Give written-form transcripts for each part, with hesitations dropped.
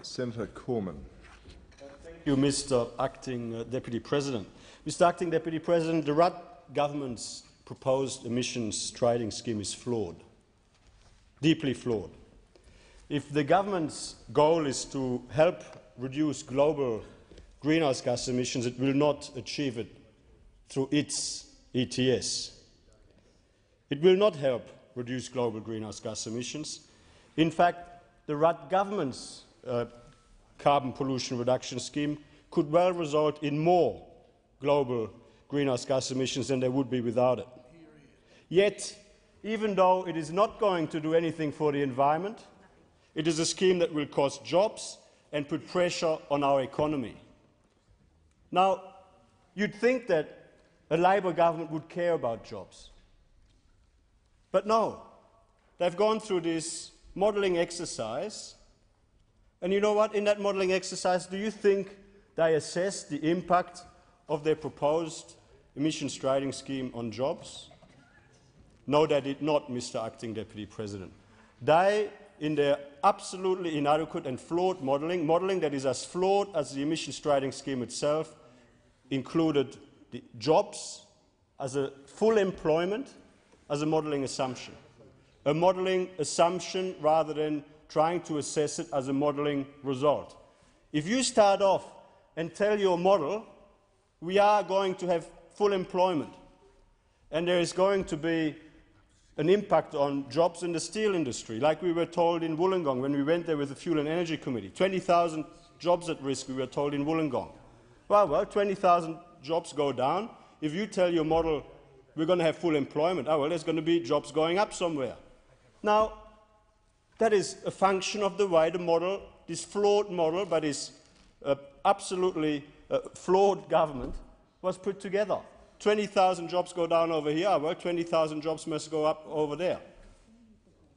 Senator Cormann. Thank you, Mr. Acting Deputy President. Mr. Acting Deputy President, the Rudd government's proposed emissions trading scheme is flawed, deeply flawed. If the government's goal is to help reduce global greenhouse gas emissions, it will not achieve it through its ETS. It will not help reduce global greenhouse gas emissions. In fact, the Rudd government's carbon pollution reduction scheme could well result in more global greenhouse gas emissions than there would be without it. Yet, even though it is not going to do anything for the environment, it is a scheme that will cost jobs and put pressure on our economy. Now, you'd think that a Labour government would care about jobs. But no, they've gone through this modelling exercise, and you know what? In that modelling exercise, do you think they assessed the impact of their proposed emissions trading scheme on jobs? No, they did not, Mr. Acting Deputy President. They, in their absolutely inadequate and flawed modelling that is as flawed as the emissions trading scheme itself, included the jobs as a full employment as a modelling assumption rather than trying to assess it as a modelling result. If you start off and tell your model, we are going to have full employment and there is going to be an impact on jobs in the steel industry, like we were told in Wollongong when we went there with the Fuel and Energy Committee. 20,000 jobs at risk, we were told in Wollongong. Well, 20,000 jobs go down. If you tell your model we're going to have full employment, there's going to be jobs going up somewhere. Now, that is a function of the way the model, this flawed model, but this absolutely flawed government, was put together. 20,000 jobs go down over here, 20,000 jobs must go up over there.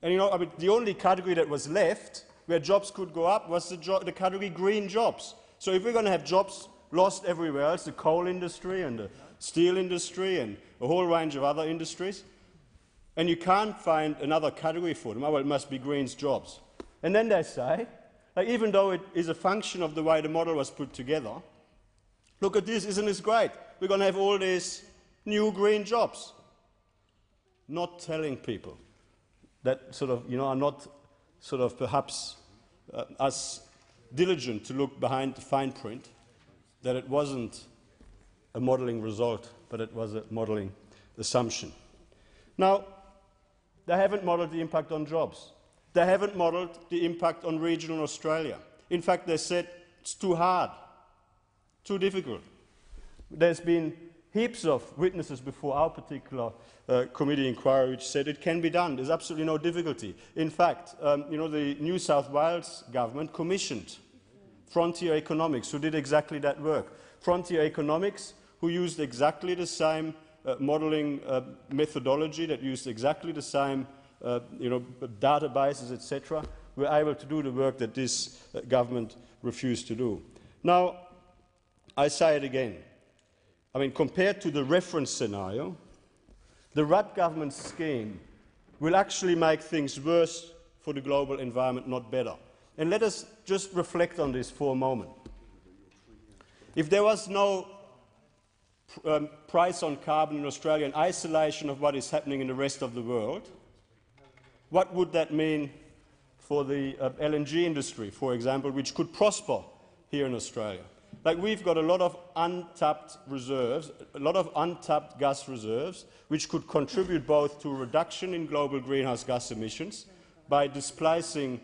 And you know, the only category that was left where jobs could go up was the category green jobs. So if we're going to have jobs lost everywhere else, the coal industry and the steel industry and a whole range of other industries, and you can't find another category for them, it must be green's jobs. And then they say, even though it is a function of the way the model was put together, look at this, isn't this great? We're going to have all these new green jobs. Not telling people that are not perhaps as diligent to look behind the fine print, that it wasn't a modelling result, but it was a modelling assumption. Now, they haven't modelled the impact on jobs. They haven't modelled the impact on regional Australia. In fact, they said it's too hard, too difficult. There's been heaps of witnesses before our particular committee inquiry which said it can be done. There's absolutely no difficulty. In fact, the New South Wales government commissioned Frontier Economics, who did exactly that work. Frontier Economics, who used exactly the same modelling methodology, that used exactly the same databases, etc., were able to do the work that this government refused to do. Now, I say it again. Compared to the reference scenario, the Rudd government's scheme will actually make things worse for the global environment, not better. And let us just reflect on this for a moment. If there was no price on carbon in Australia in isolation of what is happening in the rest of the world, what would that mean for the LNG industry, for example, which could prosper here in Australia? We've got a lot of untapped reserves, a lot of untapped gas reserves, which could contribute both to a reduction in global greenhouse gas emissions by displacing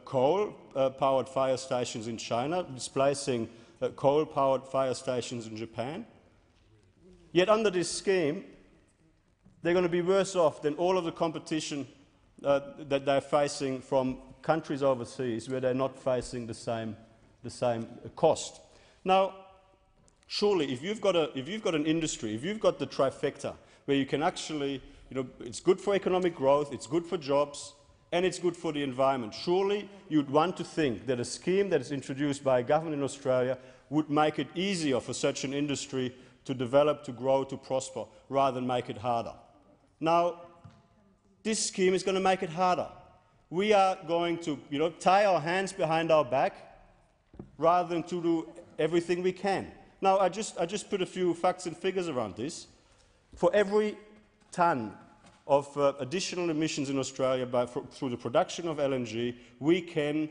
coal-powered fire stations in China, displacing coal-powered fire stations in Japan. Yet under this scheme, they're going to be worse off than all of the competition that they're facing from countries overseas where they're not facing the same cost. Now, surely, if you've got an industry, if you've got the trifecta where you can actually, it's good for economic growth, it's good for jobs, and it's good for the environment, surely you'd want to think that a scheme that is introduced by a government in Australia would make it easier for such an industry to develop, to grow, to prosper, rather than make it harder. Now, this scheme is going to make it harder. we are going to tie our hands behind our back rather than to do everything we can. Now, I just put a few facts and figures around this. For every ton of additional emissions in Australia through the production of LNG, we can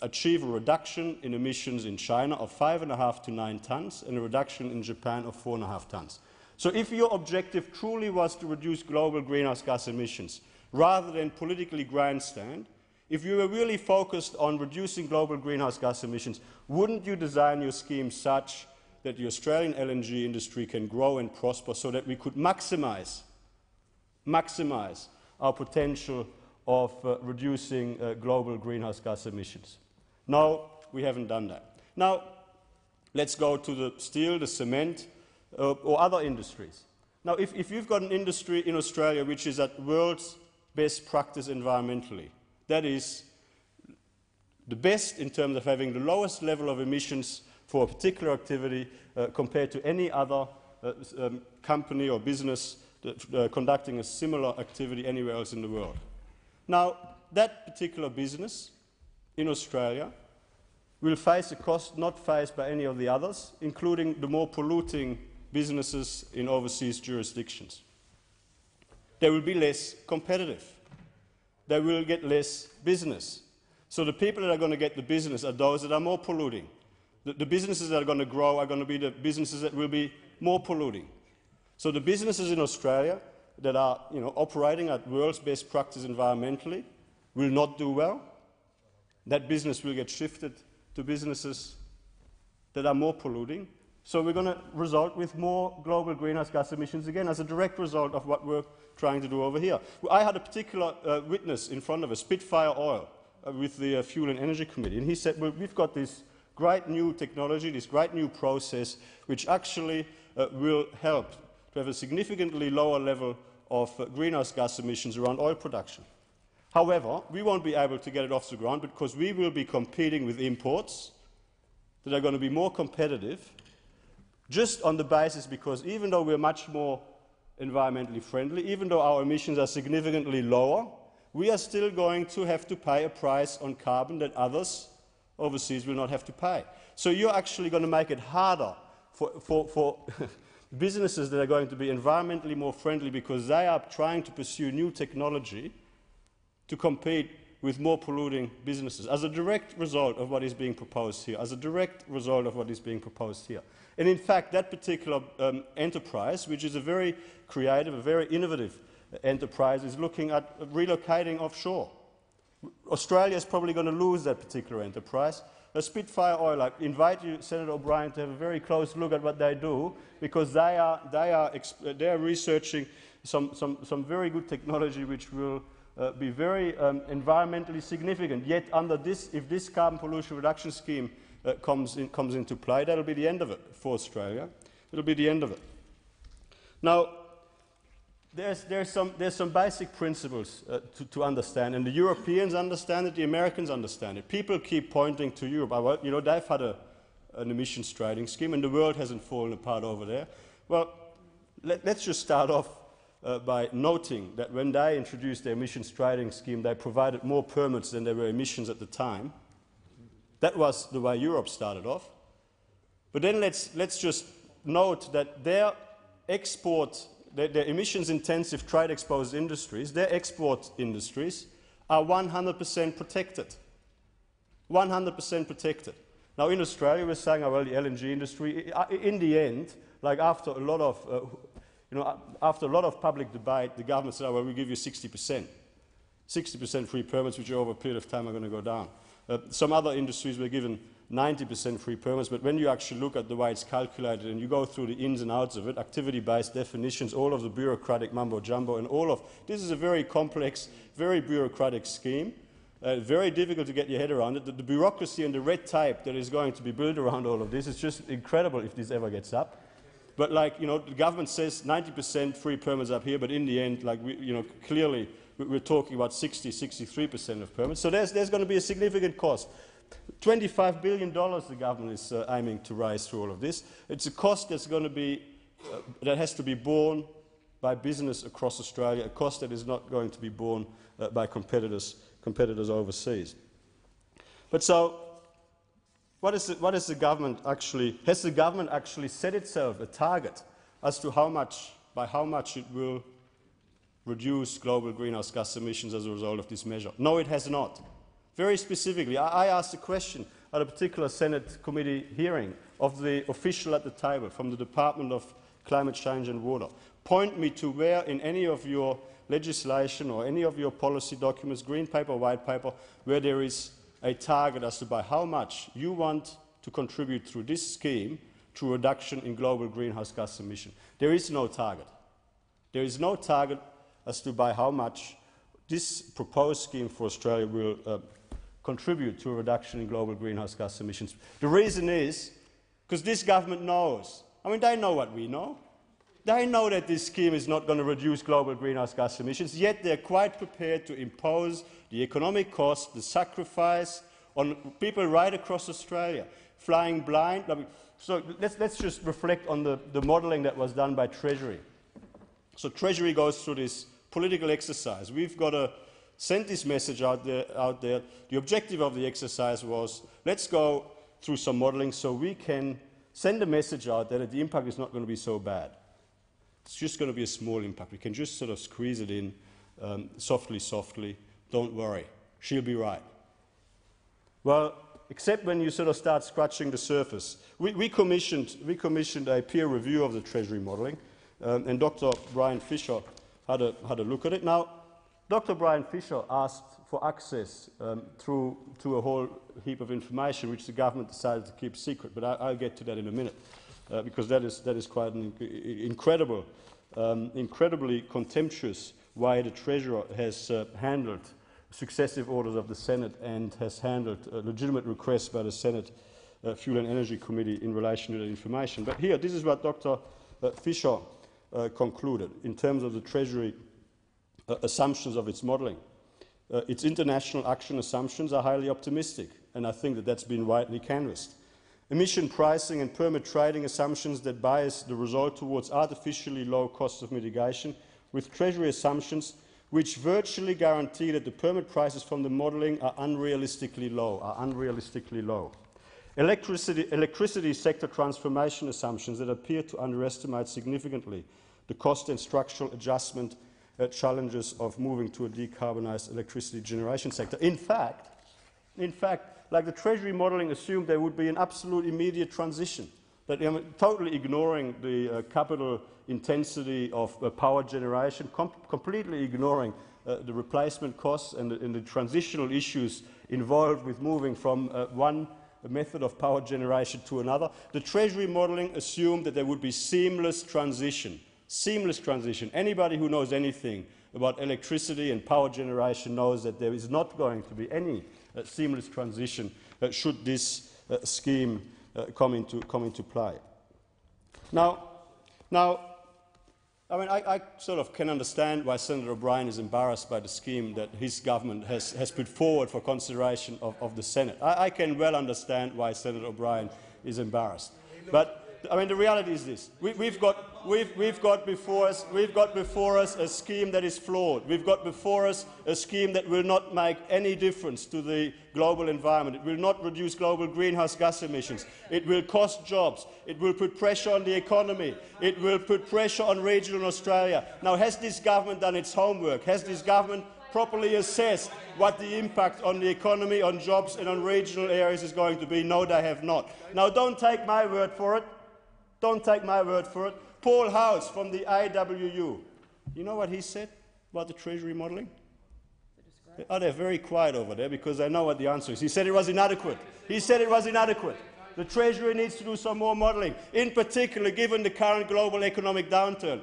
achieve a reduction in emissions in China of 5.5 to 9 tons and a reduction in Japan of 4.5 tons. So if your objective truly was to reduce global greenhouse gas emissions, rather than politically grandstand, if you were really focused on reducing global greenhouse gas emissions, wouldn't you design your scheme such that the Australian LNG industry can grow and prosper so that we could maximize our potential of reducing global greenhouse gas emissions? No, we haven't done that. Now, let's go to the steel, the cement, or other industries. Now, if you've got an industry in Australia which is at world's best practice environmentally, that is the best in terms of having the lowest level of emissions for a particular activity compared to any other company or business conducting a similar activity anywhere else in the world. Now, that particular business in Australia will face a cost not faced by any of the others, including the more polluting businesses in overseas jurisdictions. They will be less competitive. They will get less business. So the people that are going to get the business are those that are more polluting. The businesses that are going to grow are going to be the businesses that will be more polluting. So the businesses in Australia that are operating at world's best practice environmentally will not do well. That business will get shifted to businesses that are more polluting. So we're going to result with more global greenhouse gas emissions again as a direct result of what we're trying to do over here. I had a particular witness in front of us, Spitfire Oil, with the Fuel and Energy Committee, and he said, well, we've got this great new technology, this great new process, which actually will help to have a significantly lower level of greenhouse gas emissions around oil production. However, we won't be able to get it off the ground because we will be competing with imports that are going to be more competitive, just on the basis because even though we're much more environmentally friendly, even though our emissions are significantly lower, we are still going to have to pay a price on carbon that others overseas will not have to pay. So you're actually going to make it harder for businesses that are going to be environmentally more friendly because they are trying to pursue new technology to compete with more polluting businesses as a direct result of what is being proposed here, And in fact, that particular enterprise, which is a very creative, a very innovative enterprise, is looking at relocating offshore. Australia is probably going to lose that particular enterprise. Spitfire Oil, I invite you, Senator O'Brien, to have a very close look at what they do, because they are researching some very good technology which will be very environmentally significant. Yet, if this carbon pollution reduction scheme comes into play, that'll be the end of it for Australia. It'll be the end of it. Now, there's some basic principles to understand, and the Europeans understand it, the Americans understand it. People keep pointing to Europe. Well, they've had an emissions trading scheme, and the world hasn't fallen apart over there. Well, let's just start off by noting that when they introduced their emissions trading scheme, they provided more permits than there were emissions at the time. That was the way Europe started off. But then let's just note that their emissions-intensive trade-exposed industries, their export industries, are 100% protected. 100% protected. Now, in Australia, we're saying, oh, well, the LNG industry, in the end, like after a lot of public debate, the government said, oh, well, we'll give you 60%. 60% free permits, which over a period of time are going to go down. Some other industries were given 90% free permits, but when you actually look at the way it's calculated and you go through the ins and outs of it, activity-based definitions, all of the bureaucratic mumbo-jumbo, and all of this is a very complex, very bureaucratic scheme, very difficult to get your head around it. The bureaucracy and the red tape that is going to be built around all of this is just incredible if this ever gets up. But the government says 90% free permits up here, but in the end, clearly we're talking about 63% of permits. So there's going to be a significant cost. $25 billion the government is aiming to raise through all of this. It's a cost that's going to be that has to be borne by business across Australia, a cost that is not going to be borne by competitors competitors overseas. But so, what is the government actually, has the government actually set itself a target as to by how much it will reduce global greenhouse gas emissions as a result of this measure? No, it has not. Very specifically, I asked a question at a particular Senate committee hearing of the official at the table from the Department of Climate Change and Water. Point me to where in any of your legislation or any of your policy documents, green paper, white paper, where there is a target as to by how much you want to contribute through this scheme to reduction in global greenhouse gas emission. There is no target. There is no target as to by how much this proposed scheme for Australia will contribute to a reduction in global greenhouse gas emissions. The reason is because this government knows. I mean, they know what we know. They know that this scheme is not going to reduce global greenhouse gas emissions, yet they're quite prepared to impose the economic cost, the sacrifice on people right across Australia, flying blind. I mean, so let's just reflect on the modelling that was done by Treasury. So Treasury goes through this political exercise. We've got to send this message out there. The objective of the exercise was, let's go through some modelling so we can send a message out there that the impact is not going to be so bad. It's just going to be a small impact. We can just sort of squeeze it in softly, softly. Don't worry. She'll be right. Well, except when you sort of start scratching the surface. We commissioned a peer review of the Treasury modelling, and Dr. Brian Fisher had a look at it. Now, Dr. Brian Fisher asked for access to a whole heap of information, which the government decided to keep secret, but I'll get to that in a minute, because that is quite an incredibly contemptuous way the Treasurer has handled successive orders of the Senate and has handled legitimate requests by the Senate Fuel and Energy Committee in relation to that information. But here, this is what Dr. Fisher concluded in terms of the Treasury assumptions of its modelling. Its international action assumptions are highly optimistic, and I think that that's been widely canvassed. Emission pricing and permit trading assumptions that bias the result towards artificially low costs of mitigation, with Treasury assumptions which virtually guarantee that the permit prices from the modelling are unrealistically low. Electricity sector transformation assumptions that appear to underestimate significantly the cost and structural adjustment challenges of moving to a decarbonised electricity generation sector. In fact, like the Treasury modelling assumed there would be an absolute immediate transition, that totally ignoring the capital intensity of power generation, completely ignoring the replacement costs and the transitional issues involved with moving from one method of power generation to another. The Treasury modelling assumed that there would be seamless transition. Seamless transition. Anybody who knows anything about electricity and power generation knows that there is not going to be any seamless transition should this scheme come into play. Now, I mean, I sort of can understand why Senator O'Brien is embarrassed by the scheme that his government has put forward for consideration of the Senate. I can well understand why Senator O'Brien is embarrassed. But I mean, the reality is this: we've got before us a scheme that is flawed. We've got before us a scheme that will not make any difference to the global environment. It will not reduce global greenhouse gas emissions. It will cost jobs. It will put pressure on the economy. It will put pressure on regional Australia. Now, has this government done its homework? Has this government properly assessed what the impact on the economy, on jobs and on regional areas is going to be? No, they have not. Now, don't take my word for it. Don't take my word for it. Paul House from the AWU, you know what he said about the Treasury modelling? Oh, they're very quiet over there because they know what the answer is. He said it was inadequate. He said it was inadequate. The Treasury needs to do some more modelling, in particular given the current global economic downturn,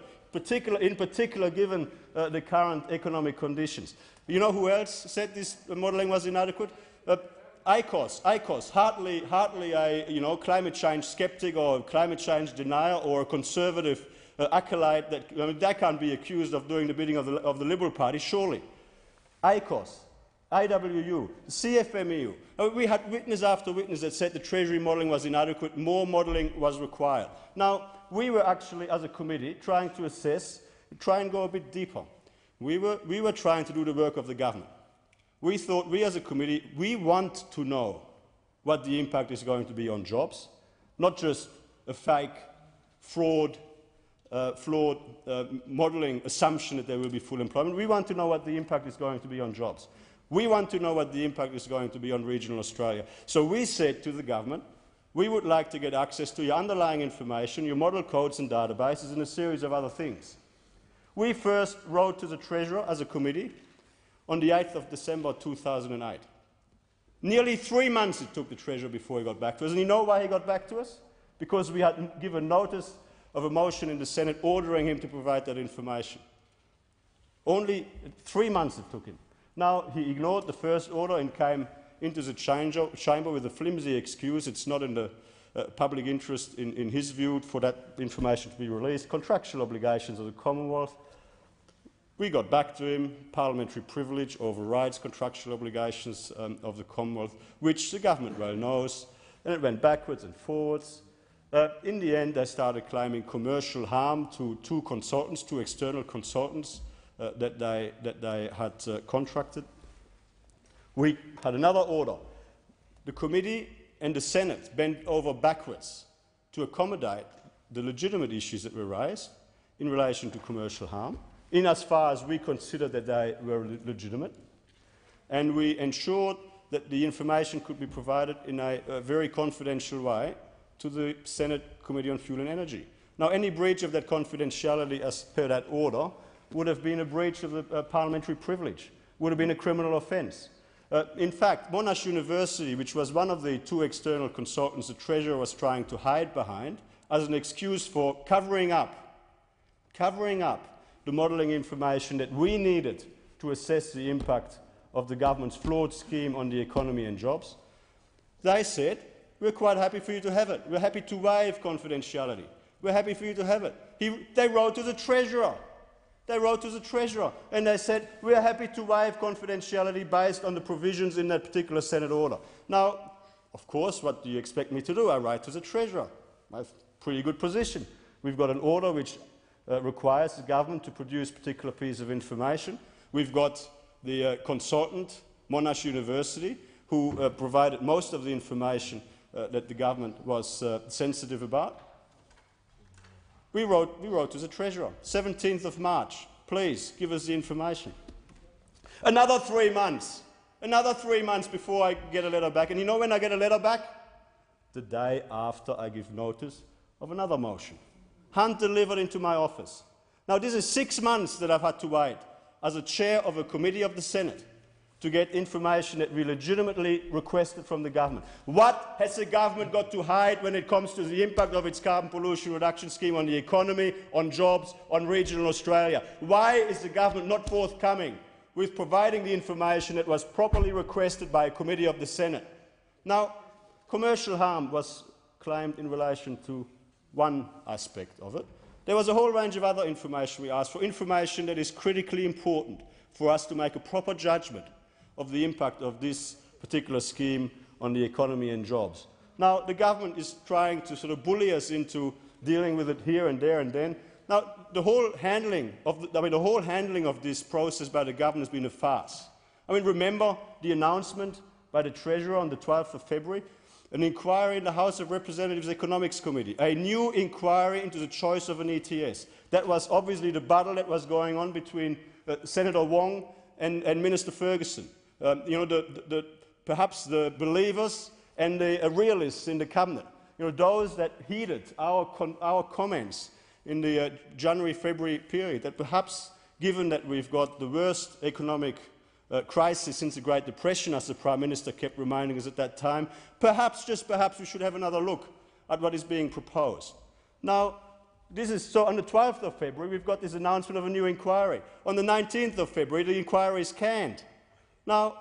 in particular given the current economic conditions. You know who else said this modelling was inadequate? ICOS, hardly a climate change sceptic or climate change denier or a conservative acolyte that they can't be accused of doing the bidding of the Liberal Party, surely. ICOS, IWU, CFMEU. We had witness after witness that said the Treasury modelling was inadequate, more modelling was required. Now, we were actually, as a committee, trying to assess, try and go a bit deeper. We were trying to do the work of the government. we thought, we as a committee, we want to know what the impact is going to be on jobs, not just a fake, flawed modelling assumption that there will be full employment. We want to know what the impact is going to be on jobs. We want to know what the impact is going to be on regional Australia. So we said to the government, we would like to get access to your underlying information, your model codes and databases, and a series of other things. We first wrote to the Treasurer as a committee on the 8th of December 2008. Nearly 3 months it took the Treasurer before he got back to us. And you know why he got back to us? Because we had given notice of a motion in the Senate ordering him to provide that information. Only 3 months it took him. Now he ignored the first order and came into the chamber with a flimsy excuse. It's not in the public interest, in his view, for that information to be released. Contractual obligations of the Commonwealth. We got back to him. Parliamentary privilege overrides contractual obligations of the Commonwealth, which the government well knows. And it went backwards and forwards. In the end, they started claiming commercial harm to two external consultants that they had contracted. We had another order. The committee and the Senate bent over backwards to accommodate the legitimate issues that were raised in relation to commercial harm, in as far as we considered that they were legitimate, and we ensured that the information could be provided in a very confidential way to the Senate Committee on Fuel and Energy. Now, any breach of that confidentiality as per that order would have been a breach of the parliamentary privilege, would have been a criminal offence. In fact, Monash University, which was one of the two external consultants the Treasurer was trying to hide behind as an excuse for covering up the modelling information that we needed to assess the impact of the government's flawed scheme on the economy and jobs, they said, we're quite happy for you to have it. We're happy to waive confidentiality. We're happy for you to have it. They wrote to the Treasurer. They wrote to the Treasurer and they said, we are happy to waive confidentiality based on the provisions in that particular Senate order. Now, of course, what do you expect me to do? I write to the Treasurer. I have a pretty good position. We've got an order which requires the government to produce a particular piece of information. We've got the consultant, Monash University, who provided most of the information that the government was sensitive about. We wrote to the Treasurer, 17th of March, please give us the information. Another 3 months before I get a letter back. And you know when I get a letter back? The day after I give notice of another motion. Hand delivered into my office. Now this is 6 months that I've had to wait as a chair of a committee of the Senate to get information that we legitimately requested from the government. What has the government got to hide when it comes to the impact of its carbon pollution reduction scheme on the economy, on jobs, on regional Australia? Why is the government not forthcoming with providing the information that was properly requested by a committee of the Senate? Now, commercial harm was claimed in relation to one aspect of it. There was a whole range of other information we asked for, information that is critically important for us to make a proper judgment of the impact of this particular scheme on the economy and jobs. Now, the government is trying to sort of bully us into dealing with it here and there and then. Now, the whole handling of this process by the government has been a farce. I mean, remember the announcement by the Treasurer on the 12th of February? An inquiry in the House of Representatives Economics Committee, a new inquiry into the choice of an ETS. That was obviously the battle that was going on between Senator Wong and Minister Ferguson. Perhaps the believers and the realists in the cabinet, those that heeded our comments in the January-February period, that perhaps, given that we've got the worst economic crisis since the Great Depression, as the Prime Minister kept reminding us at that time, perhaps, just perhaps, we should have another look at what is being proposed. Now, so on the 12th of February, we've got this announcement of a new inquiry. On the 19th of February, the inquiry is canned. Now,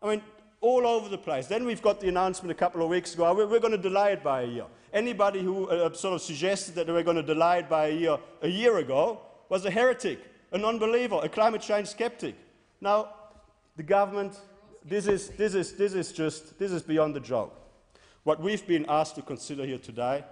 I mean, all over the place. Then we've got the announcement a couple of weeks ago, we're going to delay it by a year. Anybody who sort of suggested that they were going to delay it by a year ago was a heretic, a non-believer, a climate change skeptic. Now, the government, this is beyond the joke. What we've been asked to consider here today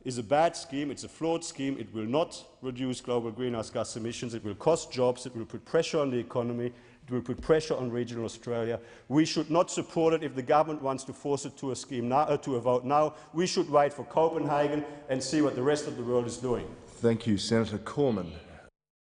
is a bad scheme, it's a flawed scheme, it will not reduce global greenhouse gas emissions, it will cost jobs, it will put pressure on the economy, will put pressure on regional Australia. We should not support it if the government wants to force it to a scheme now, to a vote now. We should wait for Copenhagen and see what the rest of the world is doing. Thank you, Senator Cormann.